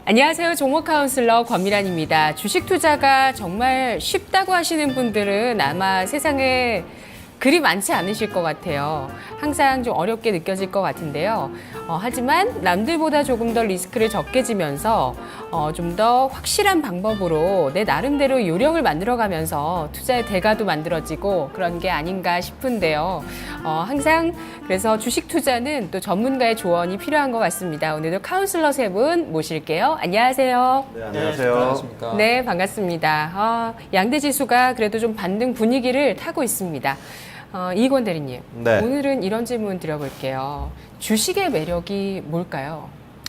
안녕하세요. 종목 카운슬러 권미란입니다. 주식 투자가 정말 쉽다고 하시는 분들은 아마 세상에 그리 많지 않으실 것 같아요. 항상 좀 어렵게 느껴질 것 같은데요. 하지만 남들보다 조금 더 리스크를 적게 지면서 좀 더 확실한 방법으로 내 나름대로 요령을 만들어가면서 투자의 대가도 만들어지고 그런 게 아닌가 싶은데요. 항상 그래서 주식 투자는 또 전문가의 조언이 필요한 것 같습니다. 오늘도 카운슬러 세 분 모실게요. 안녕하세요. 네, 안녕하세요. 안녕하십니까. 네, 반갑습니다. 양대 지수가 그래도 좀 반등 분위기를 타고 있습니다. 이권 대리님, 네. 오늘은 이런 질문 드려볼게요. 주식의 매력이 뭘까요?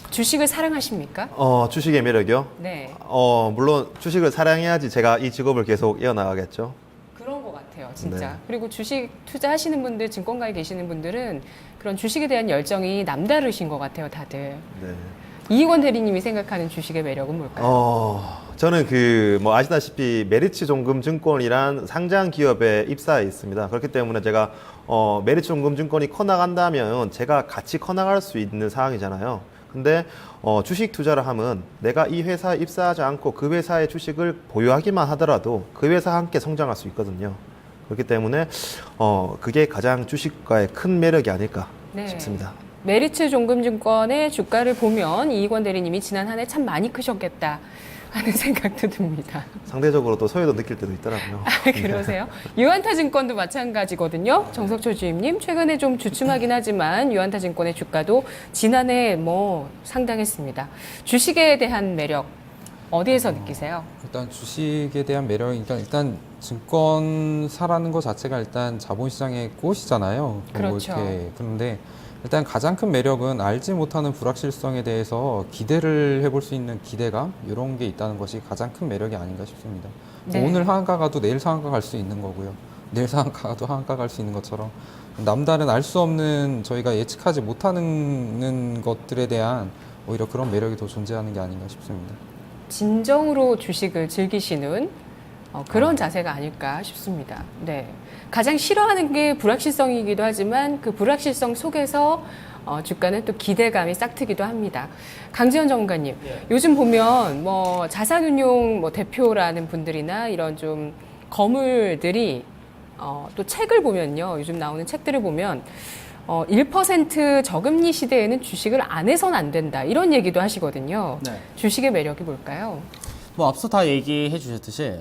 주식을 사랑하십니까? 주식의 매력이요? 네, 물론 주식을 사랑해야지 제가 이 직업을 계속 이어나가겠죠. 그런 것 같아요, 진짜. 네. 그리고 주식 투자하시는 분들, 증권가에 계시는 분들은 그런 주식에 대한 열정이 남다르신 것 같아요, 다들. 네. 이권 대리님이 생각하는 주식의 매력은 뭘까요? 저는 아시다시피 메리츠종금증권이란 상장 기업에 입사해 있습니다. 그렇기 때문에 제가 메리츠종금증권이 커나간다면 제가 같이 커나갈 수 있는 상황이잖아요. 근데 주식 투자를 하면 내가 이 회사에 입사하지 않고 그 회사의 주식을 보유하기만 하더라도 그 회사와 함께 성장할 수 있거든요. 그렇기 때문에 그게 가장 주식과의 큰 매력이 아닐까 네. 싶습니다. 메리츠 종금증권의 주가를 보면 이권 대리님이 지난 한 해 참 많이 크셨겠다 하는 생각도 듭니다. 상대적으로 또 소외도 느낄 때도 있더라고요. 그러세요? 유한타증권도 마찬가지거든요. 정석철 주임님, 최근에 좀 주춤하긴 하지만 유한타증권의 주가도 지난해 상당했습니다. 주식에 대한 매력 어디에서 느끼세요? 일단 주식에 대한 매력이니까 일단 증권사라는 것 자체가 일단 자본시장의 꽃이잖아요. 그렇죠. 그런데 일단 가장 큰 매력은 알지 못하는 불확실성에 대해서 기대를 해볼 수 있는 기대감 이런 게 있다는 것이 가장 큰 매력이 아닌가 싶습니다. 네. 오늘 하한가 가도 내일 상한가 갈 수 있는 거고요. 내일 상한가 가도 하한가 갈 수 있는 것처럼 남다른 알 수 없는 저희가 예측하지 못하는 것들에 대한 오히려 그런 매력이 더 존재하는 게 아닌가 싶습니다. 진정으로 주식을 즐기시는 그런 자세가 아닐까 싶습니다. 네. 가장 싫어하는 게 불확실성이기도 하지만 그 불확실성 속에서 주가는 또 기대감이 싹트기도 합니다. 강지현 전문가님, 요즘 보면 자산운용 대표라는 분들이나 이런 좀 거물들이 또 책을 보면요. 요즘 나오는 책들을 보면 1% 저금리 시대에는 주식을 안 해선 안 된다. 이런 얘기도 하시거든요. 네. 주식의 매력이 뭘까요? 앞서 다 얘기해 주셨듯이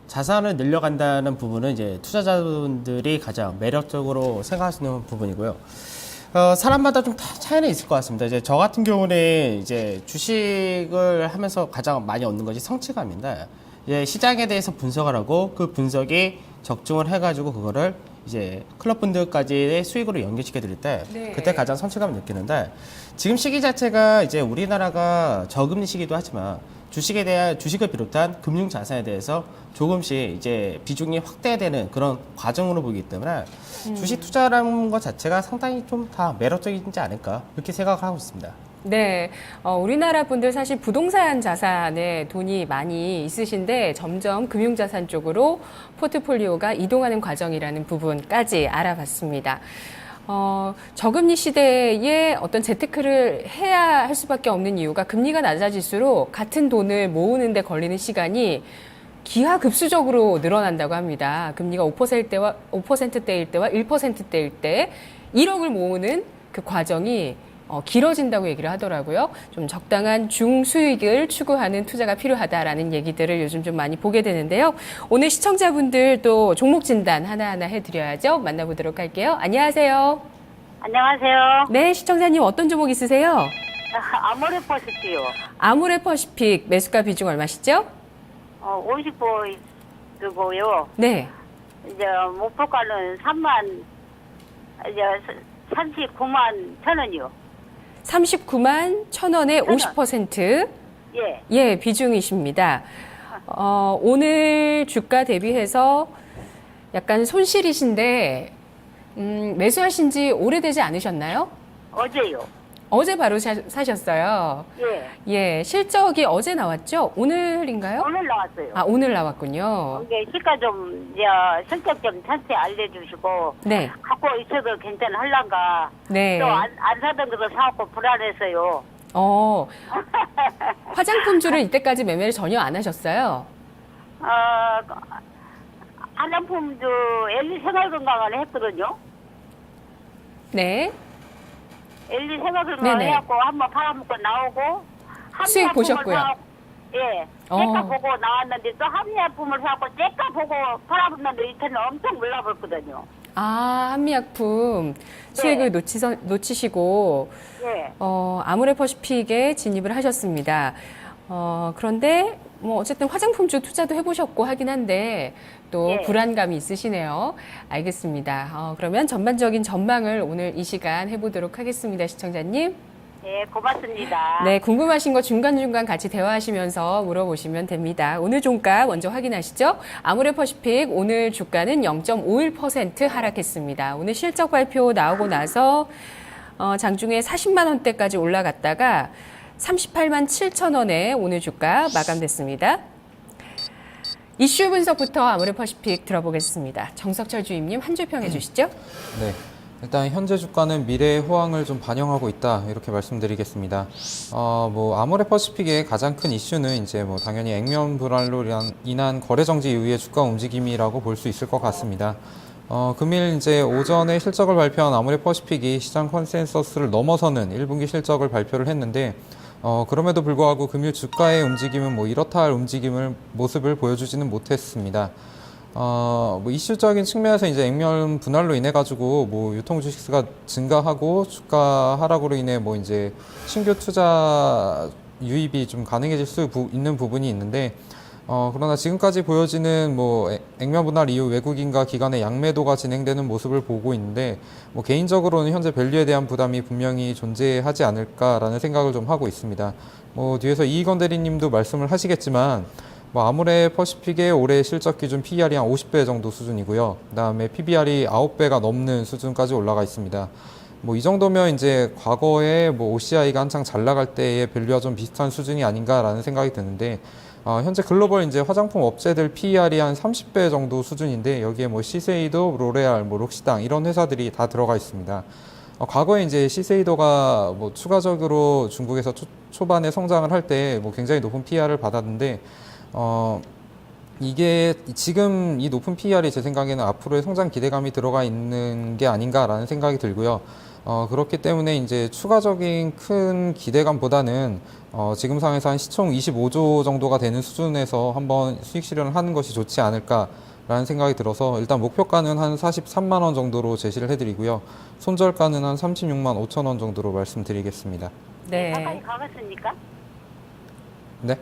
자산을 늘려간다는 부분은 이제 투자자분들이 가장 매력적으로 생각하시는 부분이고요. 사람마다 좀 차이는 있을 것 같습니다. 이제 저 같은 경우는 이제 주식을 하면서 가장 많이 얻는 것이 성취감인데, 이제 시장에 대해서 분석을 하고 그 분석이 적중을 해가지고 그거를 이제 클럽분들까지의 수익으로 연결시켜 드릴 때 네. 그때 가장 성취감을 느끼는데, 지금 시기 자체가 이제 우리나라가 저금리 시기도 하지만 주식을 비롯한 금융 자산에 대해서 조금씩 이제 비중이 확대되는 그런 과정으로 보기 때문에 주식 투자라는 것 자체가 상당히 좀 다 매력적이지 않을까 그렇게 생각하고 있습니다. 네, 우리나라 분들 사실 부동산 자산에 돈이 많이 있으신데 점점 금융자산 쪽으로 포트폴리오가 이동하는 과정이라는 부분까지 알아봤습니다. 저금리 시대에 어떤 재테크를 해야 할 수밖에 없는 이유가 금리가 낮아질수록 같은 돈을 모으는데 걸리는 시간이 기하급수적으로 늘어난다고 합니다. 금리가 5%대일 때와 1%대일 때 1억을 모으는 그 과정이 길어진다고 얘기를 하더라고요. 좀 적당한 중수익을 추구하는 투자가 필요하다라는 얘기들을 요즘 좀 많이 보게 되는데요. 오늘 시청자분들도 종목 진단 하나하나 해드려야죠. 만나보도록 할게요. 안녕하세요. 안녕하세요. 네, 시청자님 어떤 종목 있으세요? 아모레퍼시티요. 아모레퍼시픽 매수가 비중 얼마시죠? 50%고요. 네. 이제 목표가는 39만 천 원이요. 39만 1,000원에 50%. 예. 예, 비중이십니다. 오늘 주가 대비해서 약간 손실이신데, 매수하신 지 오래되지 않으셨나요? 어제요. 어제 바로 사셨어요. 예. 예, 실적이 어제 나왔죠? 오늘인가요? 오늘 나왔어요. 아, 오늘 나왔군요. 이게 시가 좀, 실적 좀 자세히 알려주시고, 네. 갖고 있어도 괜찮을란가. 네. 또 안 사던 것도 사갖고 불안해서요. 화장품주를 이때까지 매매를 전혀 안 하셨어요? 화장품도 엘리 생활건강을 했거든요. 네. 엘리 생활건강을 네네. 해갖고 한번 팔아먹고 나오고 수익 합리화품을 보셨고요. 예. 어. 째까 보고 나왔는데 또 합리화품을 사갖고 째까 보고 팔아먹는데 이때는 엄청 올라버렸거든요. 한미약품 수익을 놓치시고 예. 아모레퍼시픽에 진입을 하셨습니다. 그런데 뭐 어쨌든 화장품주 투자도 해보셨고 하긴 한데 또 예. 불안감이 있으시네요. 알겠습니다. 그러면 전반적인 전망을 오늘 이 시간 해보도록 하겠습니다. 시청자님. 예, 고맙습니다. 네, 궁금하신 거 중간중간 같이 대화하시면서 물어보시면 됩니다. 오늘 종가 먼저 확인하시죠. 아모레퍼시픽 오늘 주가는 0.51% 하락했습니다. 오늘 실적 발표 나오고 나서 장중에 40만 원대까지 올라갔다가 38만 7천 원에 오늘 주가 마감됐습니다. 이슈 분석부터 아모레퍼시픽 들어보겠습니다. 정석철 주임님 한 줄 평해 주시죠. 네. 일단 현재 주가는 미래의 호황을 좀 반영하고 있다 이렇게 말씀드리겠습니다. 뭐 아모레퍼시픽의 가장 큰 이슈는 이제 뭐 당연히 액면 불안로 인한 거래 정지 이후의 주가 움직임이라고 볼 수 있을 것 같습니다. 금일 이제 오전에 실적을 발표한 아모레퍼시픽이 시장 컨센서스를 넘어서는 1분기 실적을 발표를 했는데 그럼에도 불구하고 금일 주가의 움직임은 뭐 이렇다 할 모습을 보여주지는 못했습니다. 뭐 이슈적인 측면에서 이제 액면 분할로 인해 가지고 뭐 유통 주식수가 증가하고 주가 하락으로 인해 뭐 이제 신규 투자 유입이 좀 가능해질 수 있는 부분이 있는데 그러나 지금까지 보여지는 뭐 액면 분할 이후 외국인과 기관의 양매도가 진행되는 모습을 보고 있는데 뭐 개인적으로는 현재 밸류에 대한 부담이 분명히 존재하지 않을까라는 생각을 좀 하고 있습니다. 뭐 뒤에서 이희건 대리님도 말씀을 하시겠지만 뭐 아모레퍼시픽의 올해 실적 기준 PER이 한 50배 정도 수준이고요. 그다음에 PBR이 9배가 넘는 수준까지 올라가 있습니다. 뭐 이 정도면 이제 과거에 뭐 OCI가 한창 잘 나갈 때의 밸류와 좀 비슷한 수준이 아닌가라는 생각이 드는데 현재 글로벌 이제 화장품 업체들 PER이 한 30배 정도 수준인데 여기에 뭐 시세이도, 로레알, 뭐 록시당 이런 회사들이 다 들어가 있습니다. 과거에 이제 시세이도가 뭐 추가적으로 중국에서 초반에 성장을 할 때 뭐 굉장히 높은 PER을 받았는데 이게 지금 이 높은 PER이 제 생각에는 앞으로의 성장 기대감이 들어가 있는 게 아닌가라는 생각이 들고요. 그렇기 때문에 이제 추가적인 큰 기대감보다는 지금 상황에서 한 시총 25조 정도가 되는 수준에서 한번 수익 실현을 하는 것이 좋지 않을까라는 생각이 들어서 일단 목표가는 한 43만 원 정도로 제시를 해드리고요. 손절가는 한 36만 5천 원 정도로 말씀드리겠습니다. 네. 가까이 가겠습니까? 네?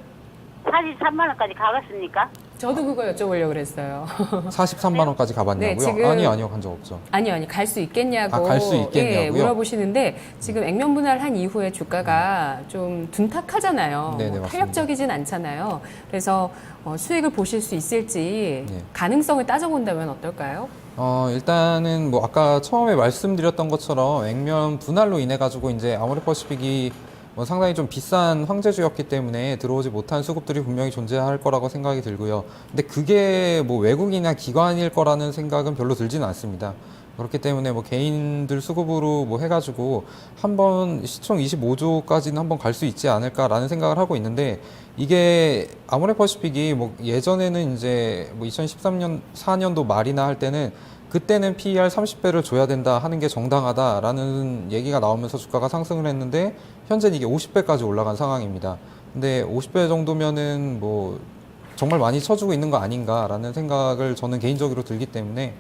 43만 원까지 가겠습니까? 저도 그거 여쭤보려고 그랬어요. 43만 원까지 가봤냐고요? 네, 지금- 아니요, 간 적 없죠. 아니, 갈 수 있겠냐고. 갈 수 있겠냐고요? 예, 물어보시는데 지금 액면 분할한 이후에 주가가 좀 둔탁하잖아요. 네네, 뭐 맞습니다. 탄력적이진 않잖아요. 그래서 수익을 보실 수 있을지 네. 가능성을 따져본다면 어떨까요? 일단은 뭐 아까 처음에 말씀드렸던 것처럼 액면 분할로 인해 가지고 이제 아모레퍼시픽이 뭐 상당히 좀 비싼 황제주였기 때문에 들어오지 못한 수급들이 분명히 존재할 거라고 생각이 들고요. 근데 그게 뭐 외국이나 기관일 거라는 생각은 별로 들지는 않습니다. 그렇기 때문에 뭐 개인들 수급으로 뭐 해가지고 한번 시총 25조까지는 한번 갈 수 있지 않을까라는 생각을 하고 있는데 이게 아모레퍼시픽이 뭐 예전에는 이제 뭐 2013년 4년도 말이나 할 때는 그때는 PER 30배를 줘야 된다 하는 게 정당하다라는 얘기가 나오면서 주가가 상승을 했는데 현재는 이게 50배까지 올라간 상황입니다. 근데 50배 정도면은 뭐 정말 많이 쳐주고 있는 거 아닌가라는 생각을 저는 개인적으로 들기 때문에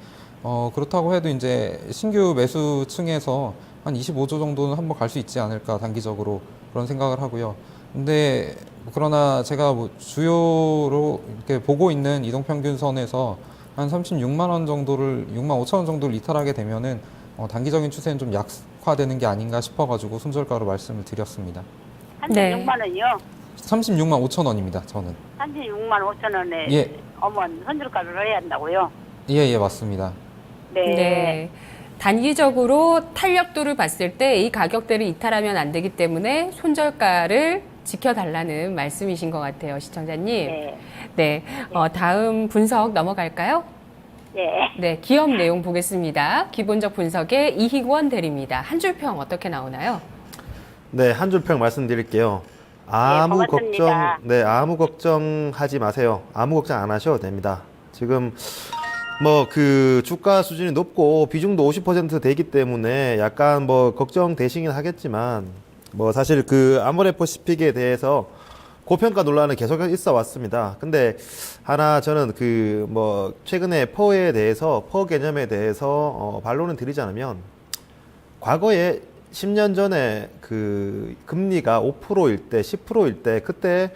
그렇다고 해도 이제 신규 매수층에서 한 25조 정도는 한번 갈 수 있지 않을까 단기적으로 그런 생각을 하고요. 근데 그러나 제가 뭐 주요로 이렇게 보고 있는 이동평균선에서 한 36만 원 정도를 6만 5천 원 정도를 이탈하게 되면은 단기적인 추세는 좀 약화되는 게 아닌가 싶어가지고 손절가로 말씀을 드렸습니다. 36만 원이요? 36만 5천 원입니다. 저는 36만 5천 원에 예. 어먼 손질가를 해야 한다고요? 예 맞습니다. 네. 단기적으로 탄력도를 봤을 때 이 가격대를 이탈하면 안 되기 때문에 손절가를 지켜달라는 말씀이신 것 같아요, 시청자님. 네. 네. 다음 분석 넘어갈까요? 네. 네, 기업 내용 보겠습니다. 기본적 분석의 이희권 대리입니다. 한 줄 평 어떻게 나오나요? 네, 한 줄 평 말씀드릴게요. 아무 고맙습니다. 아무 걱정하지 마세요. 아무 걱정 안 하셔도 됩니다. 지금 뭐 그 주가 수준이 높고 비중도 50% 되기 때문에 약간 뭐 걱정되시긴 하겠지만 뭐 사실 그 아모레퍼시픽에 대해서 고평가 논란은 계속 있어 왔습니다. 근데 하나 저는 그 뭐 최근에 퍼에 대해서 퍼 개념에 대해서 반론을 드리지 않으면 과거에 10년 전에 그 금리가 5%일 때, 10%일 때 그때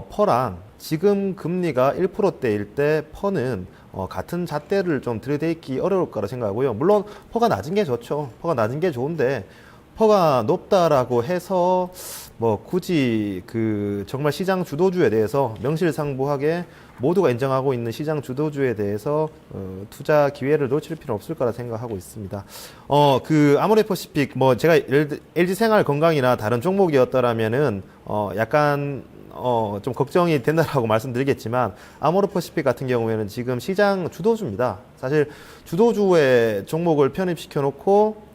퍼랑 지금 금리가 1%대일 때 퍼는 같은 잣대를 좀 들이대기 어려울 거라 생각하고요. 물론 퍼가 낮은 게 좋죠. 퍼가 낮은 게 좋은데 퍼가 높다라고 해서 뭐 굳이 그 정말 시장 주도주에 대해서 명실상부하게 모두가 인정하고 있는 시장 주도주에 대해서 투자 기회를 놓칠 필요는 없을 거라 생각하고 있습니다. 그 아모레퍼시픽 뭐 제가 LG생활건강이나 다른 종목이었더라면은 약간 좀 걱정이 된다라고 말씀드리겠지만 아모레퍼시픽 같은 경우에는 지금 시장 주도주입니다. 사실 주도주의 종목을 편입시켜 놓고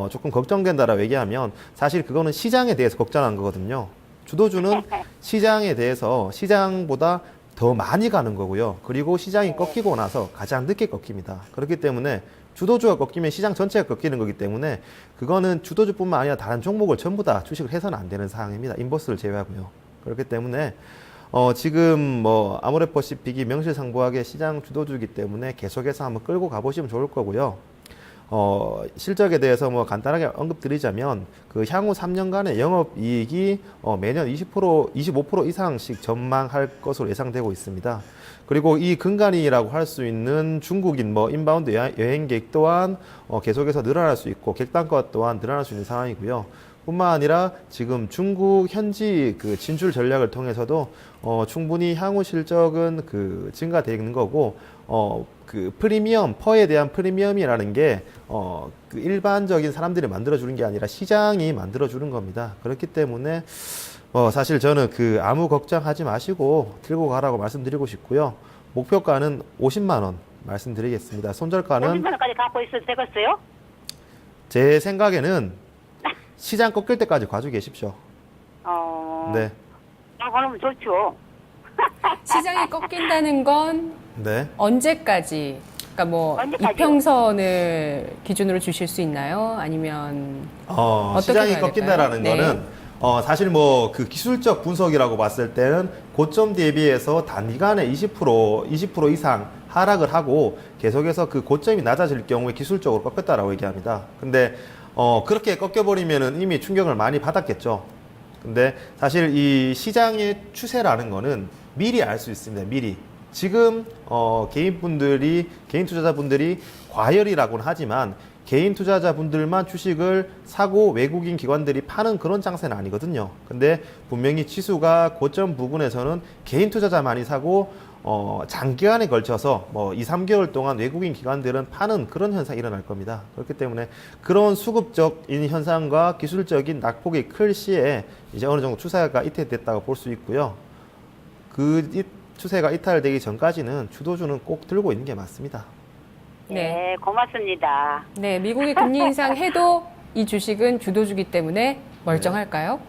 조금 걱정된다라고 얘기하면 사실 그거는 시장에 대해서 걱정한 거거든요. 주도주는 시장에 대해서 시장보다 더 많이 가는 거고요. 그리고 시장이 꺾이고 나서 가장 늦게 꺾입니다. 그렇기 때문에 주도주가 꺾이면 시장 전체가 꺾이는 거기 때문에 그거는 주도주뿐만 아니라 다른 종목을 전부 다 주식을 해서는 안 되는 상황입니다. 인버스를 제외하고요. 그렇기 때문에 지금 뭐 아모레퍼시픽이 명실상부하게 시장 주도주이기 때문에 계속해서 한번 끌고 가보시면 좋을 거고요. 실적에 대해서 뭐 간단하게 언급드리자면 그 향후 3년간의 영업이익이 매년 25% 이상씩 전망할 것으로 예상되고 있습니다. 그리고 이 근간이라고 할 수 있는 중국인 뭐 인바운드 여행객 또한 계속해서 늘어날 수 있고 객단가 또한 늘어날 수 있는 상황이고요. 뿐만 아니라 지금 중국 현지 그 진출 전략을 통해서도 충분히 향후 실적은 그 증가되는 거고 그 프리미엄 퍼에 대한 프리미엄이라는 게 그 일반적인 사람들이 만들어주는 게 아니라 시장이 만들어주는 겁니다. 그렇기 때문에 사실 저는 그 아무 걱정하지 마시고 들고 가라고 말씀드리고 싶고요. 목표가는 50만 원 말씀드리겠습니다. 손절가는 50만 원까지 갖고 있어도 되겠어요? 제 생각에는 시장 꺾일 때까지 가지고 계십시오. 네. 그러면 좋죠. 시장이 꺾인다는 건 네. 언제까지? 그러니까 뭐 언제까지요? 이평선을 기준으로 주실 수 있나요? 아니면 어떻게 시장이 봐야 꺾인다라는 될까요? 거는 사실 뭐 그 기술적 분석이라고 봤을 때는 고점 대비해서 단기간에 20% 이상 하락을 하고 계속해서 그 고점이 낮아질 경우에 기술적으로 꺾였다라고 얘기합니다. 근데 그렇게 꺾여버리면은 이미 충격을 많이 받았겠죠. 근데 사실 이 시장의 추세라는 거는 미리 알 수 있습니다. 미리. 지금 개인 투자자분들이 과열이라고는 하지만 개인 투자자분들만 주식을 사고 외국인 기관들이 파는 그런 장세는 아니거든요. 근데 분명히 지수가 고점 부분에서는 개인 투자자만이 사고 장기간에 걸쳐서 뭐 2, 3개월 동안 외국인 기관들은 파는 그런 현상이 일어날 겁니다. 그렇기 때문에 그런 수급적인 현상과 기술적인 낙폭이 클 시에 이제 어느 정도 추세가 이탈됐다고 볼 수 있고요. 그 추세가 이탈되기 전까지는 주도주는 꼭 들고 있는 게 맞습니다. 네, 고맙습니다. 네, 미국이 금리 인상해도 이 주식은 주도주기 때문에 멀쩡할까요?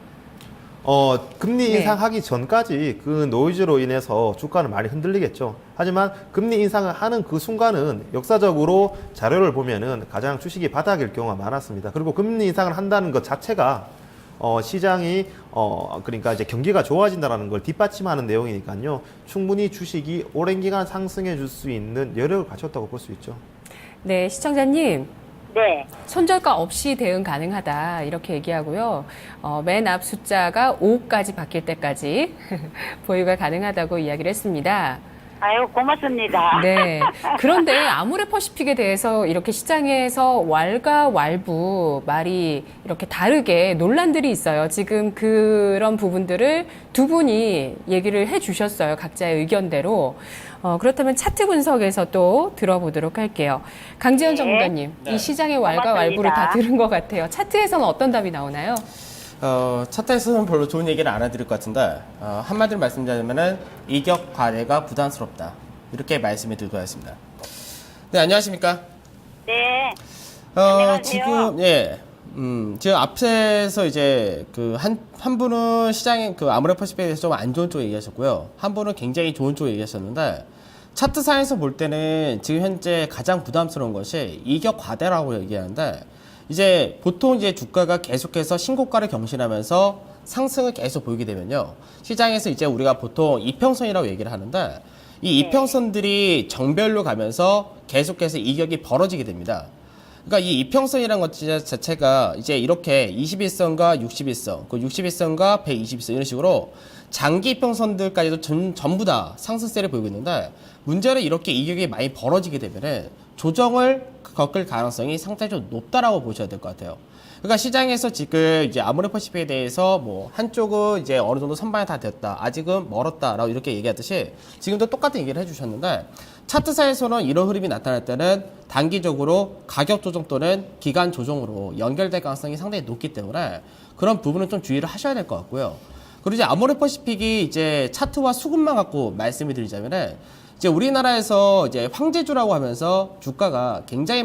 금리 네. 인상하기 전까지 그 노이즈로 인해서 주가는 많이 흔들리겠죠. 하지만 금리 인상을 하는 그 순간은 역사적으로 자료를 보면은 가장 주식이 바닥일 경우가 많았습니다. 그리고 금리 인상을 한다는 것 자체가 시장이 그러니까 이제 경기가 좋아진다라는 걸 뒷받침하는 내용이니까요. 충분히 주식이 오랜 기간 상승해 줄 수 있는 여력을 갖췄다고 볼 수 있죠. 네, 시청자님. 네. 손절가 없이 대응 가능하다 이렇게 얘기하고요. 맨 앞 숫자가 5까지 바뀔 때까지 보유가 가능하다고 이야기를 했습니다. 아유, 고맙습니다. 네. 그런데 아모레퍼시픽에 대해서 이렇게 시장에서 왈가왈부 말이 이렇게 다르게 논란들이 있어요. 지금 그런 부분들을 두 분이 얘기를 해 주셨어요. 각자의 의견대로. 그렇다면 차트 분석에서 또 들어보도록 할게요. 강지현 네. 전문가님, 이 시장의 왈가왈부를 다 고맙습니다. 들은 것 같아요. 차트에서는 어떤 답이 나오나요? 차트에서는 별로 좋은 얘기를 안 해드릴 것 같은데 한마디로 말씀드리자면은 이격 과대가 부담스럽다 이렇게 말씀을 드리고 하겠습니다. 네, 안녕하십니까? 네. 안녕하세요. 지금 지금 앞에서 이제 한 분은 시장의 아모레퍼시픽에 대해서 좀 안 좋은 쪽 얘기하셨고요. 한 분은 굉장히 좋은 쪽 얘기하셨는데, 차트상에서 볼 때는 지금 현재 가장 부담스러운 것이 이격 과대라고 얘기하는데, 이제 보통 이제 주가가 계속해서 신고가를 경신하면서 상승을 계속 보이게 되면요. 시장에서 이제 우리가 보통 이평선이라고 얘기를 하는데, 이 이평선들이 정별로 가면서 계속해서 이격이 벌어지게 됩니다. 그러니까 이 이평선이라는 것 자체가 이제 이렇게 21선과 61선, 그 61선과 121선 이런 식으로 장기 이평선들까지도 전부 다 상승세를 보이고 있는데, 문제는 이렇게 이격이 많이 벌어지게 되면은 조정을 겪을 가능성이 상당히 좀 높다라고 보셔야 될 것 같아요. 그러니까 시장에서 지금 이제 아모레퍼시픽에 대해서 뭐 한쪽은 이제 어느 정도 선반이 다 됐다, 아직은 멀었다라고 이렇게 얘기하듯이 지금도 똑같은 얘기를 해주셨는데, 차트사에서는 이런 흐름이 나타날 때는 단기적으로 가격 조정 또는 기간 조정으로 연결될 가능성이 상당히 높기 때문에 그런 부분은 좀 주의를 하셔야 될 것 같고요. 그리고 이제 아모레퍼시픽이 이제 차트와 수급만 갖고 말씀을 드리자면은, 이제 우리나라에서 이제 황제주라고 하면서 주가가 굉장히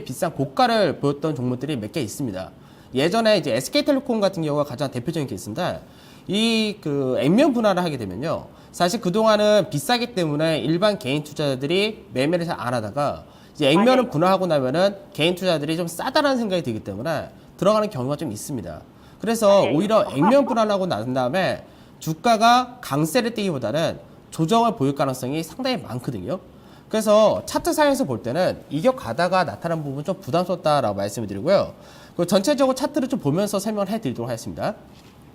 비싼 고가를 보였던 종목들이 몇 개 있습니다. 예전에 이제 SK텔레콤 같은 경우가 가장 대표적인 케이스인데, 이 액면 분할을 하게 되면요, 사실 그동안은 비싸기 때문에 일반 개인 투자자들이 매매를 잘 안 하다가 이제 액면을 분할하고 나면은 개인 투자자들이 좀 싸다라는 생각이 들기 때문에 들어가는 경우가 좀 있습니다. 그래서 오히려 액면 분할하고 난 다음에 주가가 강세를 띠기보다는 조정을 보일 가능성이 상당히 많거든요. 그래서 차트상에서 볼 때는 이격 가다가 나타난 부분 좀 부담스럽다라고 말씀을 드리고요. 그 전체적으로 차트를 좀 보면서 설명을 해드리도록 하겠습니다.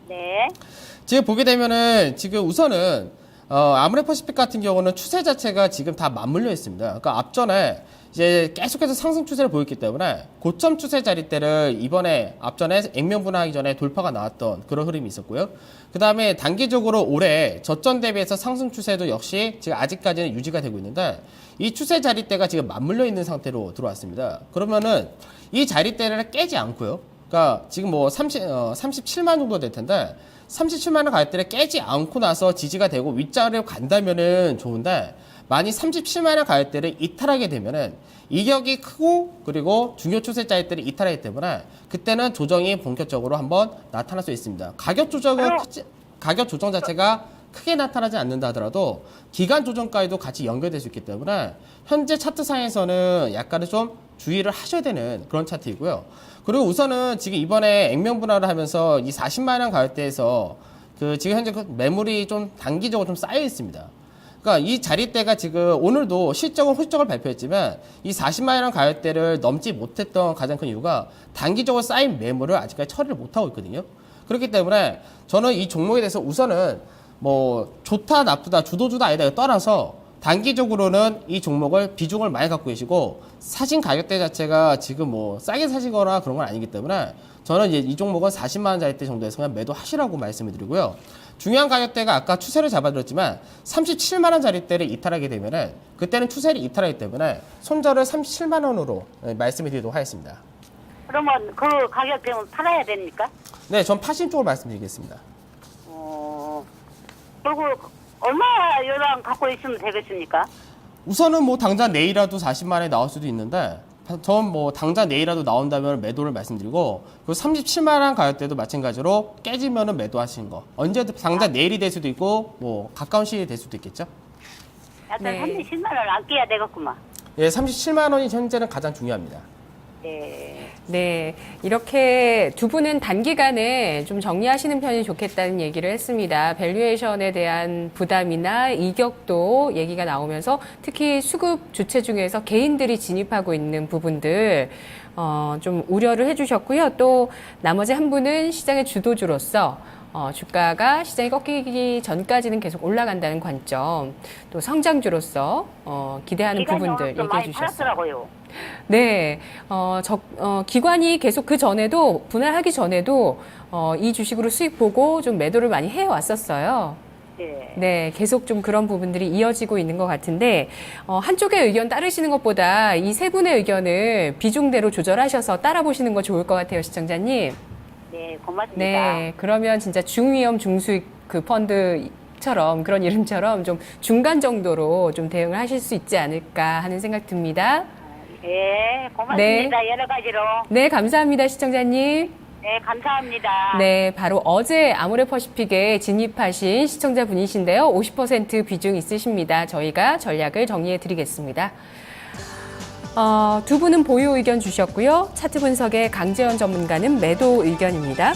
네. 지금 보게 되면은 지금 우선은 아모레퍼시픽 같은 경우는 추세 자체가 지금 다 맞물려 있습니다. 그러니까 앞전에 이제 계속해서 상승 추세를 보였기 때문에 고점 추세 자리대를 이번에 앞전에 액면 분할하기 전에 돌파가 나왔던 그런 흐름이 있었고요. 그 다음에 단기적으로 올해 저점 대비해서 상승 추세도 역시 지금 아직까지는 유지가 되고 있는데, 이 추세 자리대가 지금 맞물려 있는 상태로 들어왔습니다. 그러면은 이 자리대를 깨지 않고요. 그러니까 지금 뭐 37만 정도 될 텐데, 37만 원 가격대를 깨지 않고 나서 지지가 되고 윗자리로 간다면은 좋은데, 만약 37만 원 가격대를 이탈하게 되면은 이격이 크고 그리고 중요 추세 자리대를 이탈하기 때문에 그때는 조정이 본격적으로 한번 나타날 수 있습니다. 가격 조정 자체가 크게 나타나지 않는다 하더라도 기간 조정까지도 같이 연결될 수 있기 때문에 현재 차트상에서는 약간은 좀 주의를 하셔야 되는 그런 차트이고요. 그리고 우선은 지금 이번에 액면 분할을 하면서 이 40만 원 가격대에서 지금 현재 매물이 좀 단기적으로 좀 쌓여 있습니다. 그러니까 이 자리대가 지금 오늘도 실적은 호실적을 발표했지만 이 40만 원 가격대를 넘지 못했던 가장 큰 이유가 단기적으로 쌓인 매물을 아직까지 처리를 못하고 있거든요. 그렇기 때문에 저는 이 종목에 대해서 우선은 뭐 좋다 나쁘다 주도주다 아니다 떠나서 단기적으로는 이 종목을 비중을 많이 갖고 계시고, 사신 가격대 자체가 지금 뭐 싸게 사시거나 그런 건 아니기 때문에 저는 이제 이 종목은 40만 원 자리대 정도에서 그냥 매도하시라고 말씀을 드리고요. 중요한 가격대가 아까 추세를 잡아드렸지만 37만 원 자리대를 이탈하게 되면은 그때는 추세를 이탈하기 때문에 손절을 37만 원으로 말씀을 드리도록 하겠습니다. 그러면 그 가격대면 팔아야 됩니까? 네, 전 파신 쪽으로 말씀드리겠습니다. 그리고 얼마 요랑 갖고 있으면 되겠습니까? 우선은 뭐 당장 내일이라도 40만 원에 나올 수도 있는데, 전 뭐 당장 내일이라도 나온다면 매도를 말씀드리고, 그 37만 원 가격대도 마찬가지로 깨지면은 매도하시는 거. 언제 당장 내일이 될 수도 있고 뭐 가까운 시일이 될 수도 있겠죠. 약간 네. 37만 원 안 깨야 되겠구만. 예, 37만 원이 현재는 가장 중요합니다. 네. 네, 이렇게 두 분은 단기간에 좀 정리하시는 편이 좋겠다는 얘기를 했습니다. 밸류에이션에 대한 부담이나 이격도 얘기가 나오면서 특히 수급 주체 중에서 개인들이 진입하고 있는 부분들 좀 우려를 해주셨고요. 또 나머지 한 분은 시장의 주도주로서 주가가 시장이 꺾이기 전까지는 계속 올라간다는 관점, 또 성장주로서 기대하는 부분들 얘기해 많이 주셨어요. 팔았더라고요. 네, 기관이 계속 그 전에도 분할하기 전에도 이 주식으로 수익 보고 좀 매도를 많이 해왔었어요. 네. 네, 계속 좀 그런 부분들이 이어지고 있는 것 같은데 한쪽의 의견 따르시는 것보다 이 세 분의 의견을 비중대로 조절하셔서 따라보시는 거 좋을 것 같아요, 시청자님. 네, 고맙습니다. 네, 그러면 진짜 중위험 중수익 그 펀드처럼 그런 이름처럼 좀 중간 정도로 좀 대응을 하실 수 있지 않을까 하는 생각 듭니다. 예, 고맙습니다. 여러 가지로. 네, 감사합니다, 시청자님. 네, 감사합니다. 네, 바로 어제 아모레퍼시픽에 진입하신 시청자분이신데요. 50% 비중 있으십니다. 저희가 전략을 정리해 드리겠습니다. 두 분은 보유 의견 주셨고요. 차트 분석의 강재원 전문가는 매도 의견입니다.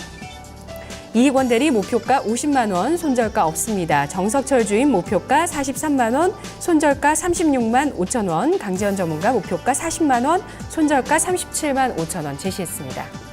이익원 대리 목표가 50만 원, 손절가 없습니다. 정석철 주임 목표가 43만 원, 손절가 36만 5천 원, 강재원 전문가 목표가 40만 원, 손절가 37만 5천 원 제시했습니다.